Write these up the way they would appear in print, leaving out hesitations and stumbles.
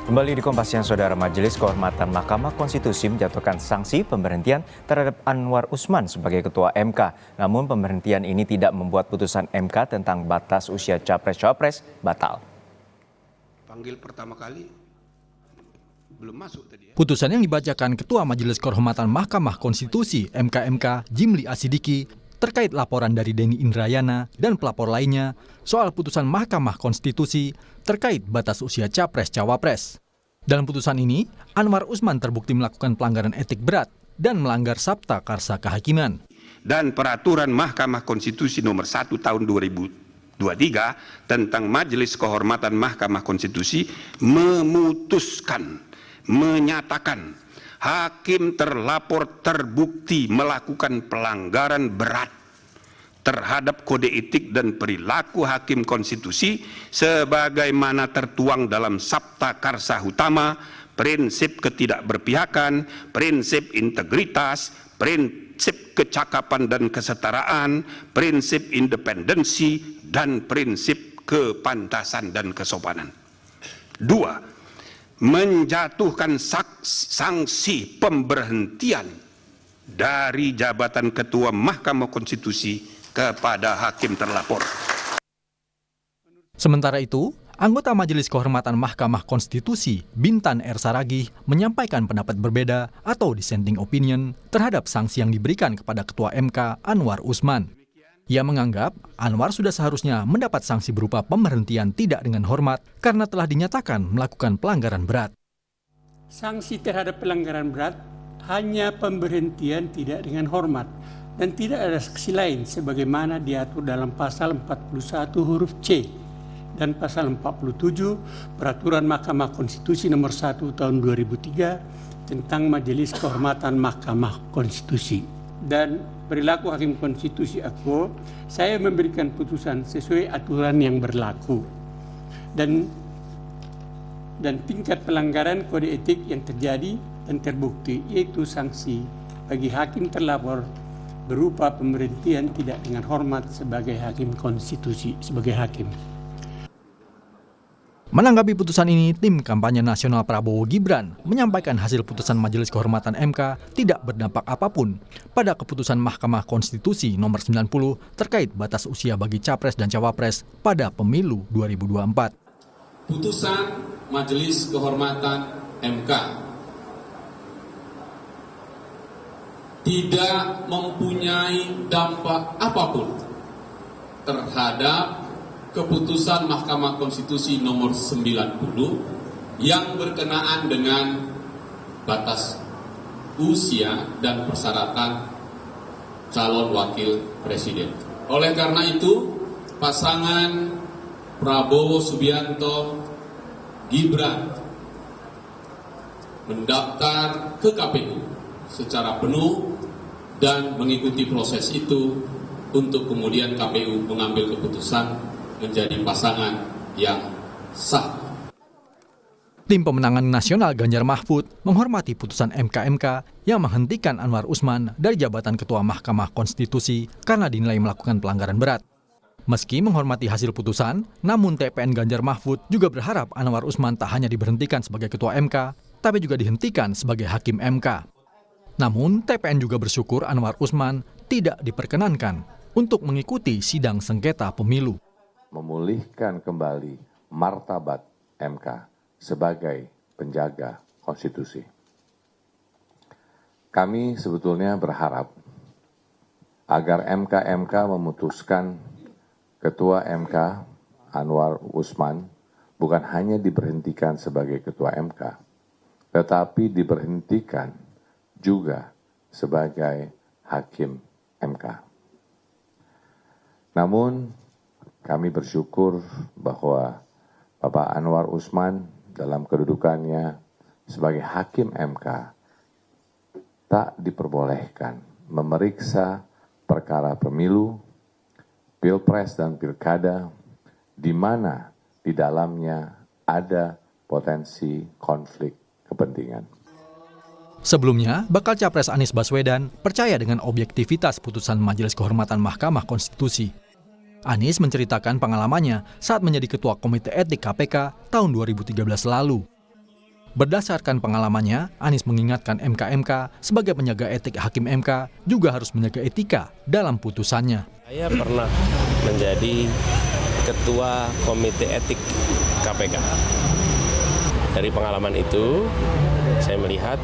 Kembali di Kompas Siang, Saudara. Majelis Kehormatan Mahkamah Konstitusi menjatuhkan sanksi pemberhentian terhadap Anwar Usman sebagai Ketua MK. Namun pemberhentian ini tidak membuat putusan MK tentang batas usia Capres-Cawapres batal. Panggil pertama kali belum masuk tadi ya. Putusan yang dibacakan Ketua Majelis Kehormatan Mahkamah Konstitusi (MKMK) Jimli Asidiki terkait laporan dari Denny Indrayana dan pelapor lainnya soal putusan Mahkamah Konstitusi terkait batas usia Capres-Cawapres. Dalam putusan ini, Anwar Usman terbukti melakukan pelanggaran etik berat dan melanggar Sabta Karsa Kehakiman. Dan peraturan Mahkamah Konstitusi nomor 1 tahun 2023 tentang Majelis Kehormatan Mahkamah Konstitusi menyatakan hakim terlapor terbukti melakukan pelanggaran berat terhadap kode etik dan perilaku hakim konstitusi sebagaimana tertuang dalam Sabta Karsa Utama, prinsip ketidakberpihakan, prinsip integritas, prinsip kecakapan dan kesetaraan, prinsip independensi, dan prinsip kepantasan dan kesopanan. 2. Menjatuhkan sanksi pemberhentian dari jabatan Ketua Mahkamah Konstitusi kepada hakim terlapor. Sementara itu, anggota Majelis Kehormatan Mahkamah Konstitusi Bintan R. Saragih menyampaikan pendapat berbeda atau dissenting opinion terhadap sanksi yang diberikan kepada Ketua MK Anwar Usman. Ia menganggap Anwar sudah seharusnya mendapat sanksi berupa pemberhentian tidak dengan hormat karena telah dinyatakan melakukan pelanggaran berat. Sanksi terhadap pelanggaran berat hanya pemberhentian tidak dengan hormat dan tidak ada sanksi lain sebagaimana diatur dalam pasal 41 huruf C dan pasal 47 Peraturan Mahkamah Konstitusi nomor 1 tahun 2003 tentang Majelis Kehormatan Mahkamah Konstitusi. Dan perilaku hakim konstitusi aku, saya memberikan putusan sesuai aturan yang berlaku. Dan tingkat pelanggaran kode etik yang terjadi dan terbukti yaitu sanksi bagi hakim terlapor berupa pemberhentian tidak dengan hormat sebagai hakim konstitusi, sebagai hakim. Menanggapi putusan ini, tim kampanye nasional Prabowo Gibran menyampaikan hasil putusan Majelis Kehormatan MK tidak berdampak apapun pada keputusan Mahkamah Konstitusi nomor 90 terkait batas usia bagi Capres dan Cawapres pada pemilu 2024. Putusan Majelis Kehormatan MK tidak mempunyai dampak apapun terhadap keputusan Mahkamah Konstitusi nomor 90 yang berkenaan dengan batas usia dan persyaratan calon wakil presiden. Oleh karena itu, pasangan Prabowo Subianto Gibran mendaftar ke KPU secara penuh dan mengikuti proses itu untuk kemudian KPU mengambil keputusan menjadi pasangan yang sah. Tim pemenangan nasional Ganjar Mahfud menghormati putusan MKMK yang menghentikan Anwar Usman dari jabatan Ketua Mahkamah Konstitusi karena dinilai melakukan pelanggaran berat. Meski menghormati hasil putusan, namun TPN Ganjar Mahfud juga berharap Anwar Usman tak hanya diberhentikan sebagai Ketua MK, tapi juga dihentikan sebagai Hakim MK. Namun, TPN juga bersyukur Anwar Usman tidak diperkenankan untuk mengikuti sidang sengketa pemilu. Memulihkan kembali martabat MK sebagai penjaga konstitusi. Kami sebetulnya berharap agar MK memutuskan Ketua MK Anwar Usman bukan hanya diberhentikan sebagai Ketua MK, tetapi diberhentikan juga sebagai Hakim MK. Namun, kami bersyukur bahwa Bapak Anwar Usman dalam kedudukannya sebagai Hakim MK tak diperbolehkan memeriksa perkara pemilu, pilpres dan pilkada di mana di dalamnya ada potensi konflik kepentingan. Sebelumnya, bakal Capres Anies Baswedan percaya dengan objektivitas putusan Majelis Kehormatan Mahkamah Konstitusi. Anies menceritakan pengalamannya saat menjadi Ketua Komite Etik KPK tahun 2013 lalu. Berdasarkan pengalamannya, Anies mengingatkan MK-MK sebagai penjaga etik hakim MK juga harus menjaga etika dalam putusannya. Saya pernah menjadi Ketua Komite Etik KPK. Dari pengalaman itu, saya melihat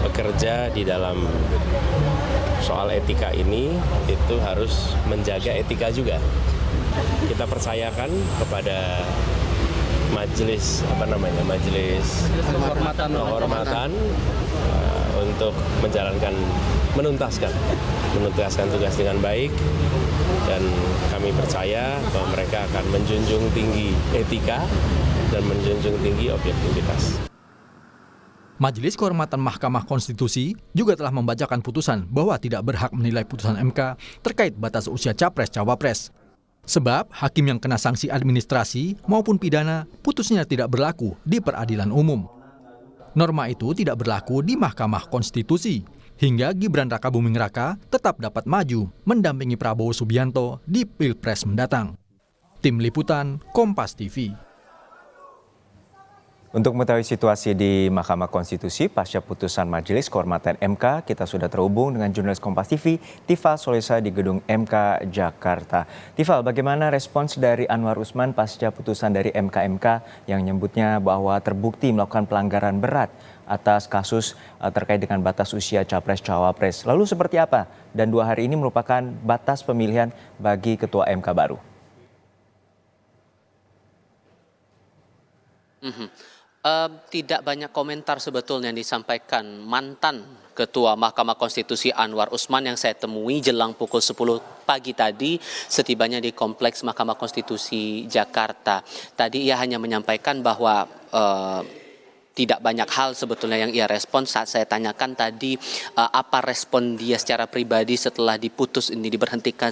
bekerja di dalam soal etika ini itu harus menjaga etika juga. Kita percayakan kepada majelis kehormatan untuk menuntaskan tugas dengan baik, dan kami percaya bahwa mereka akan menjunjung tinggi etika dan menjunjung tinggi objektivitas. Majelis Kehormatan Mahkamah Konstitusi juga telah membacakan putusan bahwa tidak berhak menilai putusan MK terkait batas usia Capres-Cawapres. Sebab hakim yang kena sanksi administrasi maupun pidana putusnya tidak berlaku di peradilan umum. Norma itu tidak berlaku di Mahkamah Konstitusi, hingga Gibran Rakabuming Raka tetap dapat maju mendampingi Prabowo Subianto di Pilpres mendatang. Tim Liputan, Kompas TV. Untuk mengetahui situasi di Mahkamah Konstitusi pasca putusan Majelis Kehormatan MK, kita sudah terhubung dengan jurnalis Kompas TV, Tifal Solesa di Gedung MK Jakarta. Tifal, bagaimana respons dari Anwar Usman pasca putusan dari MK-MK yang menyebutnya bahwa terbukti melakukan pelanggaran berat atas kasus terkait dengan batas usia Capres-Cawapres. Lalu seperti apa? Dan 2 hari ini merupakan batas pemilihan bagi Ketua MK baru. Tidak banyak komentar sebetulnya yang disampaikan mantan Ketua Mahkamah Konstitusi Anwar Usman yang saya temui jelang pukul 10 pagi tadi setibanya di Kompleks Mahkamah Konstitusi Jakarta. Tadi ia hanya menyampaikan bahwa tidak banyak hal sebetulnya yang ia respon saat saya tanyakan tadi apa respon dia secara pribadi setelah diberhentikan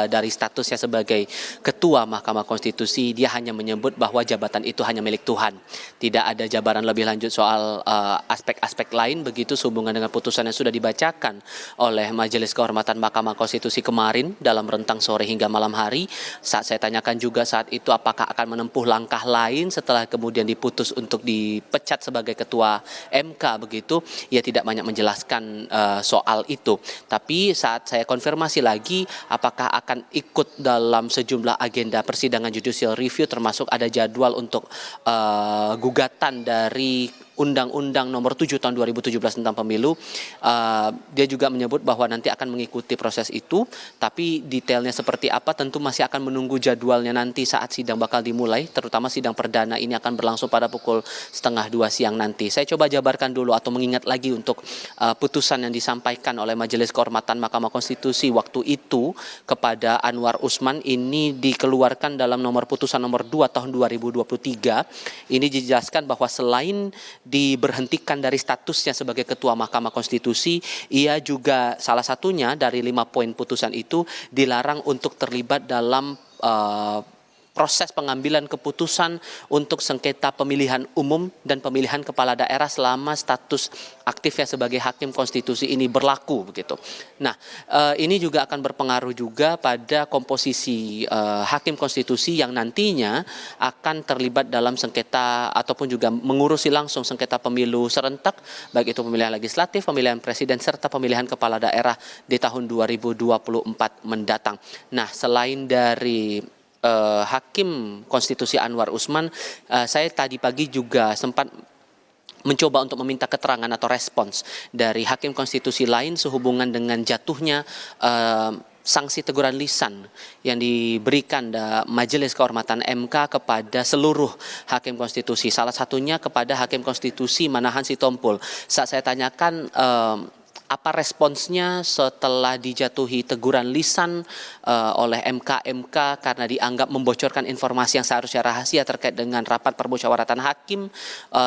dari statusnya sebagai Ketua Mahkamah Konstitusi. Dia hanya menyebut bahwa jabatan itu hanya milik Tuhan. Tidak ada jabaran lebih lanjut soal aspek-aspek lain begitu sehubungan dengan putusan yang sudah dibacakan oleh Majelis Kehormatan Mahkamah Konstitusi kemarin dalam rentang sore hingga malam hari. Saat saya tanyakan juga saat itu apakah akan menempuh langkah lain setelah kemudian diputus untuk dipecat sebagai Ketua MK begitu, ia tidak banyak menjelaskan soal itu. Tapi saat saya konfirmasi lagi apakah akan ikut dalam sejumlah agenda persidangan judicial review termasuk ada jadwal untuk gugatan dari Undang-Undang Nomor 7 Tahun 2017 tentang Pemilu, dia juga menyebut bahwa nanti akan mengikuti proses itu, tapi detailnya seperti apa tentu masih akan menunggu jadwalnya nanti saat sidang bakal dimulai, terutama sidang perdana ini akan berlangsung pada pukul 1:30 siang nanti. Saya coba jabarkan dulu atau mengingat lagi untuk putusan yang disampaikan oleh Majelis Kehormatan Mahkamah Konstitusi waktu itu kepada Anwar Usman. Ini dikeluarkan dalam nomor putusan nomor 2 tahun 2023. Ini dijelaskan bahwa selain diberhentikan dari statusnya sebagai Ketua Mahkamah Konstitusi, ia juga salah satunya dari 5 poin putusan itu dilarang untuk terlibat dalam proses pengambilan keputusan untuk sengketa pemilihan umum dan pemilihan kepala daerah selama status aktifnya sebagai hakim konstitusi ini berlaku begitu. Nah, ini juga akan berpengaruh juga pada komposisi hakim konstitusi yang nantinya akan terlibat dalam sengketa ataupun juga mengurusi langsung sengketa pemilu serentak, baik itu pemilihan legislatif, pemilihan presiden serta pemilihan kepala daerah di tahun 2024 mendatang. Nah, selain dari Hakim Konstitusi Anwar Usman, saya tadi pagi juga sempat mencoba untuk meminta keterangan atau respons dari Hakim Konstitusi lain sehubungan dengan jatuhnya sanksi teguran lisan yang diberikan Majelis Kehormatan MK kepada seluruh Hakim Konstitusi. Salah satunya kepada Hakim Konstitusi Manahan Sitompul. Saat saya tanyakan apa responsnya setelah dijatuhi teguran lisan oleh MK karena dianggap membocorkan informasi yang seharusnya rahasia terkait dengan rapat permusyawaratan hakim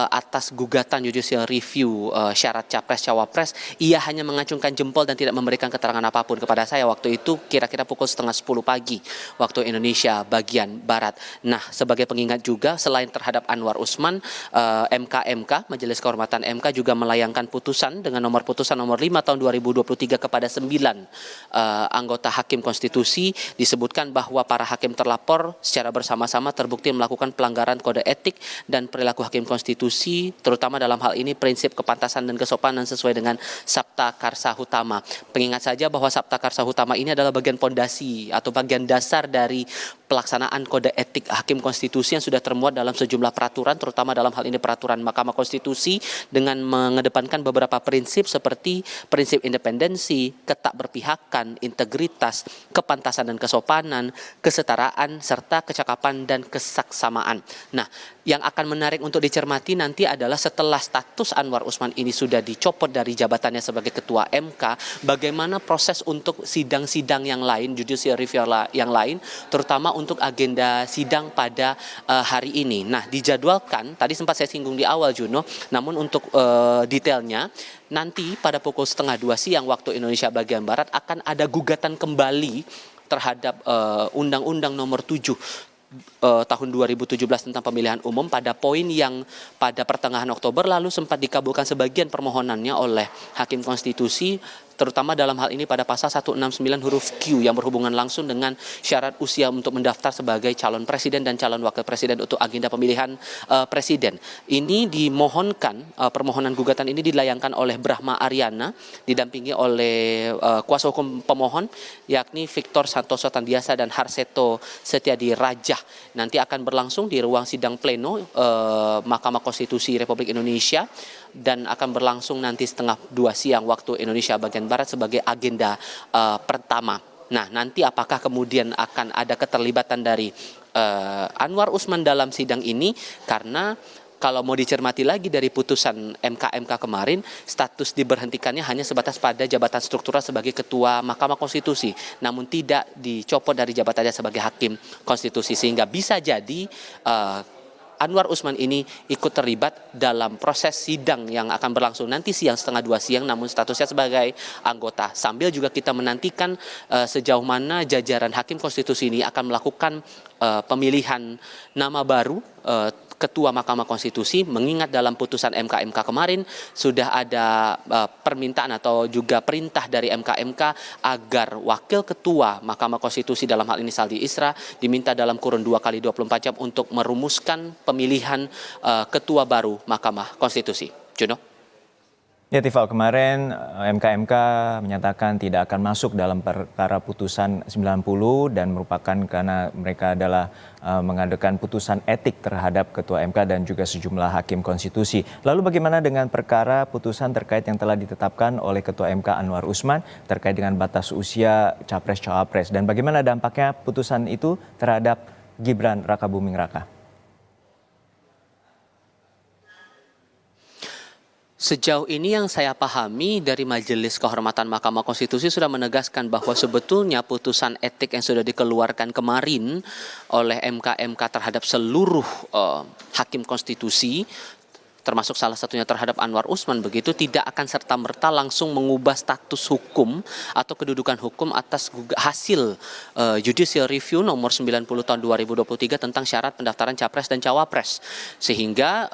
atas gugatan judicial review syarat Capres-Cawapres. Ia hanya mengacungkan jempol dan tidak memberikan keterangan apapun kepada saya waktu itu kira-kira pukul 9:30 pagi waktu Indonesia bagian Barat. Nah, sebagai pengingat juga selain terhadap Anwar Usman, Majelis Kehormatan MK juga melayangkan putusan dengan nomor putusan nomor 5 tahun 2023 kepada 9 anggota hakim konstitusi, disebutkan bahwa para hakim terlapor secara bersama-sama terbukti melakukan pelanggaran kode etik dan perilaku hakim konstitusi, terutama dalam hal ini prinsip kepantasan dan kesopanan sesuai dengan Sabta Karsa Hutama. Pengingat saja bahwa Sabta Karsa Hutama ini adalah bagian pondasi atau bagian dasar dari pelaksanaan kode etik hakim konstitusi yang sudah termuat dalam sejumlah peraturan, terutama dalam hal ini peraturan Mahkamah Konstitusi, dengan mengedepankan beberapa prinsip seperti prinsip independensi, ketak berpihakan, integritas, kepantasan dan kesopanan, kesetaraan, serta kecakapan dan kesaksamaan. Nah, yang akan menarik untuk dicermati nanti adalah setelah status Anwar Usman ini sudah dicopot dari jabatannya sebagai Ketua MK, bagaimana proses untuk sidang-sidang yang lain, judicial review yang lain, terutama untuk agenda sidang pada hari ini. Nah, dijadwalkan, tadi sempat saya singgung di awal Juno, namun untuk detailnya, nanti pada pukul 1:30 siang waktu Indonesia bagian Barat akan ada gugatan kembali terhadap Undang-Undang Nomor 7 tahun 2017 tentang pemilihan umum pada poin yang pada pertengahan Oktober lalu sempat dikabulkan sebagian permohonannya oleh Hakim Konstitusi, terutama dalam hal ini pada pasal 169 huruf Q yang berhubungan langsung dengan syarat usia untuk mendaftar sebagai calon presiden dan calon wakil presiden untuk agenda pemilihan presiden. Ini dimohonkan, permohonan gugatan ini dilayangkan oleh Brahma Aryana, didampingi oleh kuasa hukum pemohon, yakni Victor Santoso Tandiasa dan Harseto Setiadi Rajah. Nanti akan berlangsung di ruang sidang pleno Mahkamah Konstitusi Republik Indonesia, dan akan berlangsung nanti 1:30 siang waktu Indonesia bagian Barat sebagai agenda pertama. Nah, nanti apakah kemudian akan ada keterlibatan dari Anwar Usman dalam sidang ini? Karena kalau mau dicermati lagi dari putusan MK kemarin, status diberhentikannya hanya sebatas pada jabatan struktural sebagai Ketua Mahkamah Konstitusi, namun tidak dicopot dari jabatannya sebagai Hakim Konstitusi, sehingga bisa jadi Anwar Usman ini ikut terlibat dalam proses sidang yang akan berlangsung nanti siang 1:30 siang, namun statusnya sebagai anggota. Sambil juga kita menantikan sejauh mana jajaran Hakim Konstitusi ini akan melakukan pemilihan nama baru Ketua Mahkamah Konstitusi, mengingat dalam putusan MK kemarin sudah ada permintaan atau juga perintah dari MK agar Wakil Ketua Mahkamah Konstitusi dalam hal ini Saldi Isra diminta dalam kurun 2x24 jam untuk merumuskan pemilihan Ketua baru Mahkamah Konstitusi. Juno? Ya, Tifal, kemarin MK menyatakan tidak akan masuk dalam perkara putusan 90 dan merupakan karena mereka adalah mengadakan putusan etik terhadap Ketua MK dan juga sejumlah hakim konstitusi. Lalu bagaimana dengan perkara putusan terkait yang telah ditetapkan oleh Ketua MK Anwar Usman terkait dengan batas usia Capres-Cawapres, dan bagaimana dampaknya putusan itu terhadap Gibran Rakabuming Raka? Sejauh ini yang saya pahami dari Majelis Kehormatan Mahkamah Konstitusi sudah menegaskan bahwa sebetulnya putusan etik yang sudah dikeluarkan kemarin oleh MK terhadap seluruh hakim konstitusi, termasuk salah satunya terhadap Anwar Usman, begitu tidak akan serta-merta langsung mengubah status hukum atau kedudukan hukum atas hasil judicial review nomor 90 tahun 2023 tentang syarat pendaftaran Capres dan Cawapres. Sehingga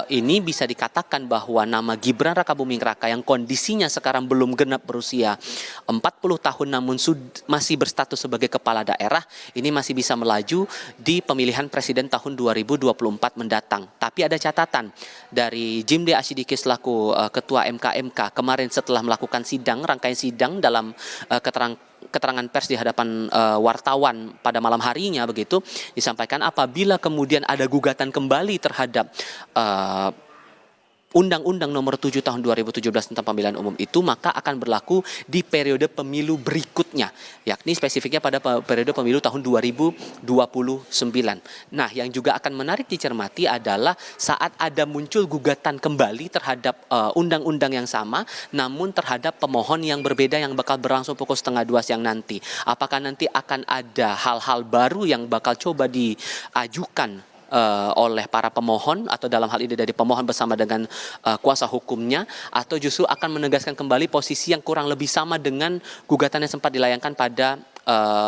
ini bisa dikatakan bahwa nama Gibran Rakabuming Raka yang kondisinya sekarang belum genap berusia 40 tahun namun masih berstatus sebagai kepala daerah, ini masih bisa melaju di pemilihan presiden tahun 2024 mendatang. Tapi ada catatan dari Jimde Asyidiki selaku Ketua MK kemarin setelah melakukan rangkaian sidang dalam keterangan pers di hadapan wartawan pada malam harinya, begitu disampaikan apabila kemudian ada gugatan kembali terhadap Undang-Undang Nomor 7 Tahun 2017 tentang pemilihan umum itu, maka akan berlaku di periode pemilu berikutnya, yakni spesifiknya pada periode pemilu tahun 2029. Nah, yang juga akan menarik dicermati adalah saat ada muncul gugatan kembali terhadap undang-undang yang sama, namun terhadap pemohon yang berbeda yang bakal berlangsung pukul 1:30 siang nanti. Apakah nanti akan ada hal-hal baru yang bakal coba diajukan oleh para pemohon, atau dalam hal ini dari pemohon bersama dengan kuasa hukumnya, atau justru akan menegaskan kembali posisi yang kurang lebih sama dengan gugatan yang sempat dilayangkan pada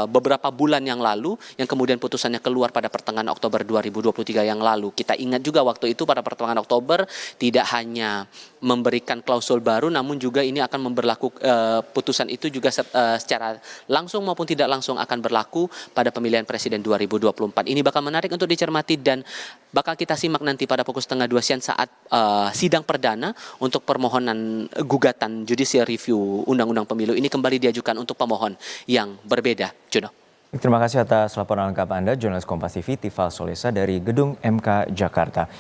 beberapa bulan yang lalu, yang kemudian putusannya keluar pada pertengahan Oktober 2023 yang lalu. Kita ingat juga waktu itu pada pertengahan Oktober tidak hanya memberikan klausul baru, namun juga ini akan putusan itu juga secara langsung maupun tidak langsung akan berlaku pada pemilihan presiden 2024. Ini bakal menarik untuk dicermati dan bakal kita simak nanti pada pukul 1:30 siang saat sidang perdana untuk permohonan gugatan judicial review Undang-Undang Pemilu ini kembali diajukan untuk pemohon yang berbeda. Juno. Terima kasih atas laporan lengkap Anda, jurnalis Kompas TV Tifal Solesa dari Gedung MK Jakarta.